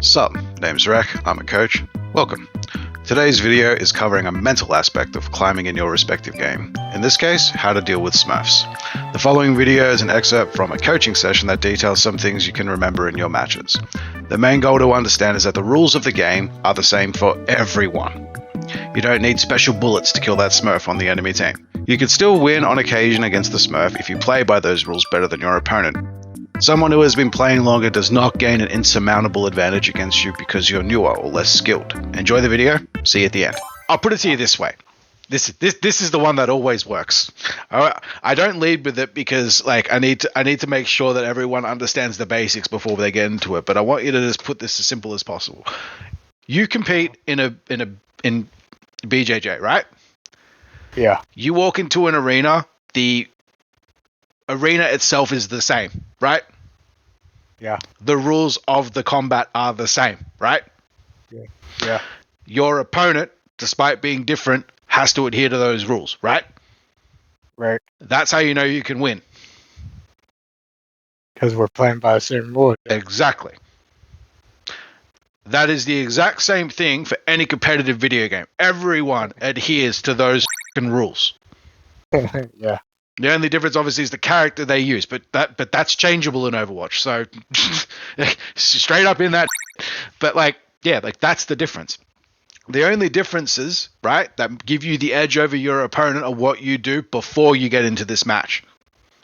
Sup, name's Rek, I'm a coach. Welcome. Today's video is covering a mental aspect of climbing in your respective game. In this case, how to deal with smurfs. The following video is an excerpt from a coaching session that details some things you can remember in your matches. The main goal to understand is that the rules of the game are the same for everyone. You don't need special bullets to kill that smurf on the enemy team. You can still win on occasion against the smurf if you play by those rules better than your opponent. Someone who has been playing longer does not gain an insurmountable advantage against you because you're newer or less skilled. Enjoy the video, see you at the end. I'll put it to you this way. This is the one that always works. I don't lead with it because I need to make sure that everyone understands the basics before they get into it. But I want you to just put this as simple as possible. You compete in BJJ, right? Yeah. You walk into an arena, the arena itself is the same, right? Yeah. The rules of the combat are the same, right? Yeah. Your opponent, despite being different, has to adhere to those rules, right? Right. That's how you know you can win. Because we're playing by the same rule. Exactly. That is the exact same thing for any competitive video game. Everyone adheres to those rules. Yeah. The only difference, obviously, is the character they use, but that's changeable in Overwatch. So straight up in that, but that's the difference. The only differences, right, that give you the edge over your opponent are what you do before you get into this match.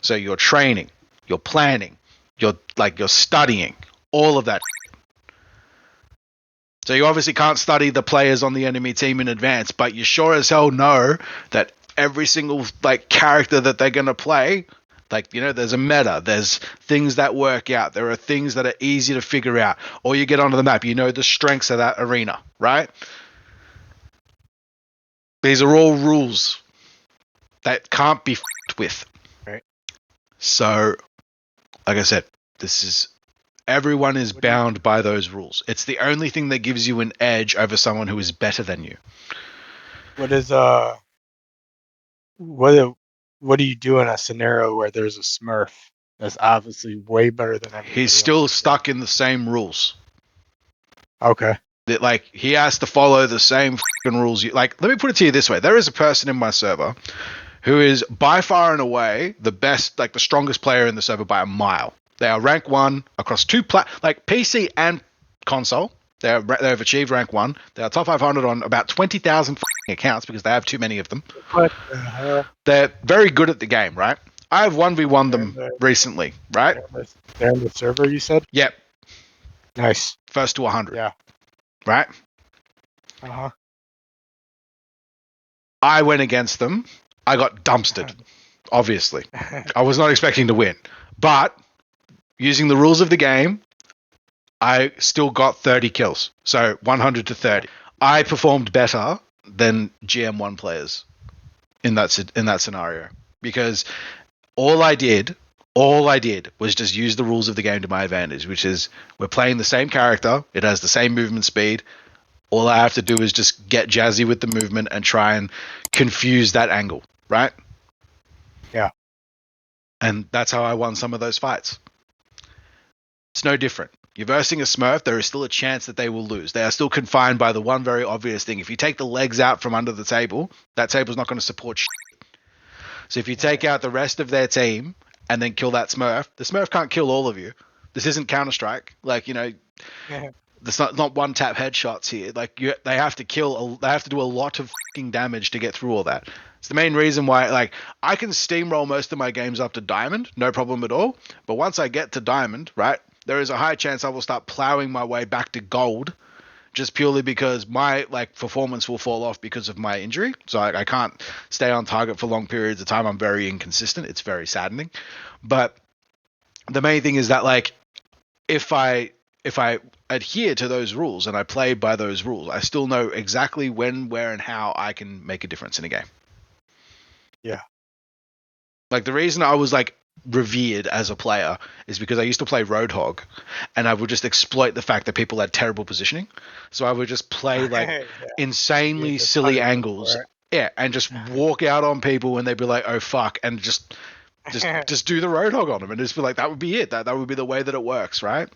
So you're training, you're planning, you're studying, all of that. So you obviously can't study the players on the enemy team in advance, but you sure as hell know that every single character that they're going to play, there's a meta, there's things that work out, there are things that are easy to figure out, or you get onto the map, you know the strengths of that arena, right? These are all rules that can't be f***ed with. Right. So, like I said, everyone is bound by those rules. It's the only thing that gives you an edge over someone who is better than you. What do you do in a scenario where there's a smurf that's obviously way better than everybody He's still stuck in the same rules. Okay. That he has to follow the same fucking rules. Let me put it to you this way: there is a person in my server who is by far and away the best, the strongest player in the server by a mile. They are rank 1 across two PC and console. They've achieved rank 1. They are top 500 on about 20,000 accounts because they have too many of them. What the hell? They're very good at the game, right? I have 1v1 them recently, right? They're in the server, you said? Yep. Nice. First to 100. Yeah. Right? Uh-huh. I went against them. I got dumpstered, obviously. I was not expecting to win. But using the rules of the game, I still got 30 kills. So 100 to 30. I performed better than GM1 players in that scenario because all I did was just use the rules of the game to my advantage, which is we're playing the same character. It has the same movement speed. All I have to do is just get jazzy with the movement and try and confuse that angle, right? Yeah. And that's how I won some of those fights. It's no different. You're versing a smurf, there is still a chance that they will lose. They are still confined by the one very obvious thing. If you take the legs out from under the table, that table's not going to support shit. So if you take out the rest of their team and then kill that smurf, the smurf can't kill all of you. This isn't Counter-Strike. There's not one-tap headshots here. They have to do a lot of fucking damage to get through all that. It's the main reason why, I can steamroll most of my games up to diamond, no problem at all. But once I get to diamond, right, there is a high chance I will start plowing my way back to gold just purely because my performance will fall off because of my injury. So I can't stay on target for long periods of time. I'm very inconsistent. It's very saddening. But the main thing is that if I adhere to those rules and I play by those rules, I still know exactly when, where, and how I can make a difference in a game. Yeah. The reason I was revered as a player is because I used to play Roadhog and I would just exploit the fact that people had terrible positioning. So I would just play insanely silly angles. Yeah, and just walk out on people and they'd be like, oh fuck, and just do the Roadhog on them and just be like, that would be it. That would be the way that it works, right?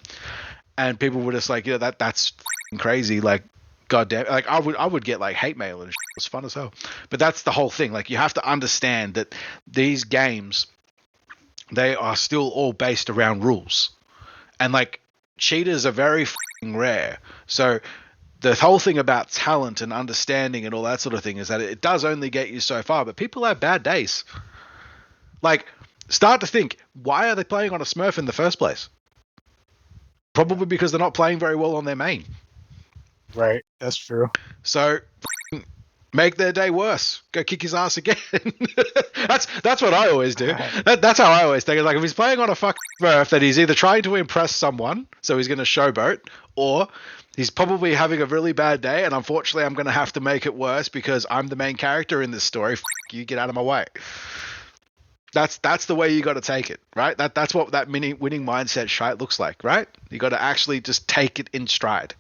and people were just like, that's crazy. Like, goddamn, like I would get like hate mail and shit. It was fun as hell. But that's the whole thing. Like, you have to understand that these games, they are still all based around rules, and like cheaters are very rare. So the whole thing about talent and understanding and all that sort of thing is that it does only get you so far. But people have bad days. Like, start to think, why are they playing on a Smurf in the first place? Probably because they're not playing very well on their main. Right, that's true. So make their day worse. Go kick his ass again. that's what I always do. That's how I always think. Like, if he's playing on a fucking Smurf, that he's either trying to impress someone, so he's going to showboat, or he's probably having a really bad day, and unfortunately I'm going to have to make it worse because I'm the main character in this story. You, get out of my way. That's the way you got to take it, right? That's what that winning mindset shite looks like, right? You got to actually just take it in stride.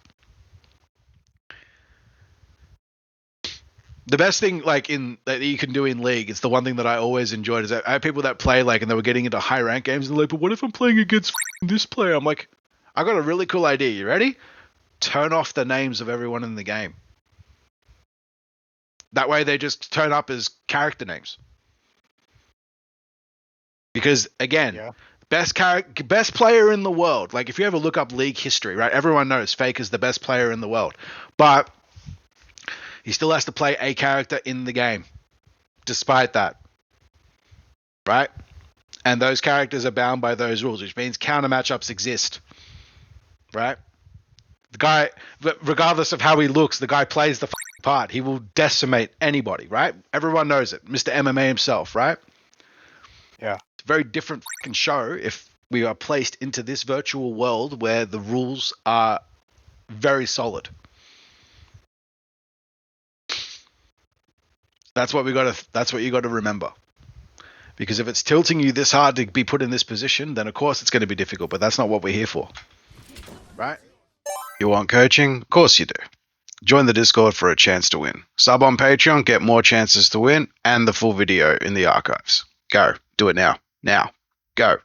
The best thing, like, that you can do in League, it's the one thing that I always enjoyed, is that I had people that play, like, and they were getting into high rank games, and they're like, but what if I'm playing against this player? I'm like, I got a really cool idea. You ready? Turn off the names of everyone in the game. That way they just turn up as character names. Because, again, best player in the world. Like, if you ever look up League history, right, everyone knows Faker's the best player in the world. But he still has to play a character in the game, despite that, right? And those characters are bound by those rules, which means counter matchups exist, right? The guy, regardless of how he looks, the guy plays the part. He will decimate anybody, right? Everyone knows it. Mr. MMA himself, right? Yeah. It's a very different fucking show if we are placed into this virtual world where the rules are very solid. That's what you got to remember. Because if it's tilting you this hard to be put in this position, then of course it's going to be difficult, but that's not what we're here for. Right? You want coaching? Of course you do. Join the Discord for a chance to win. Sub on Patreon, get more chances to win, and the full video in the archives. Go. Do it now. Now. Go.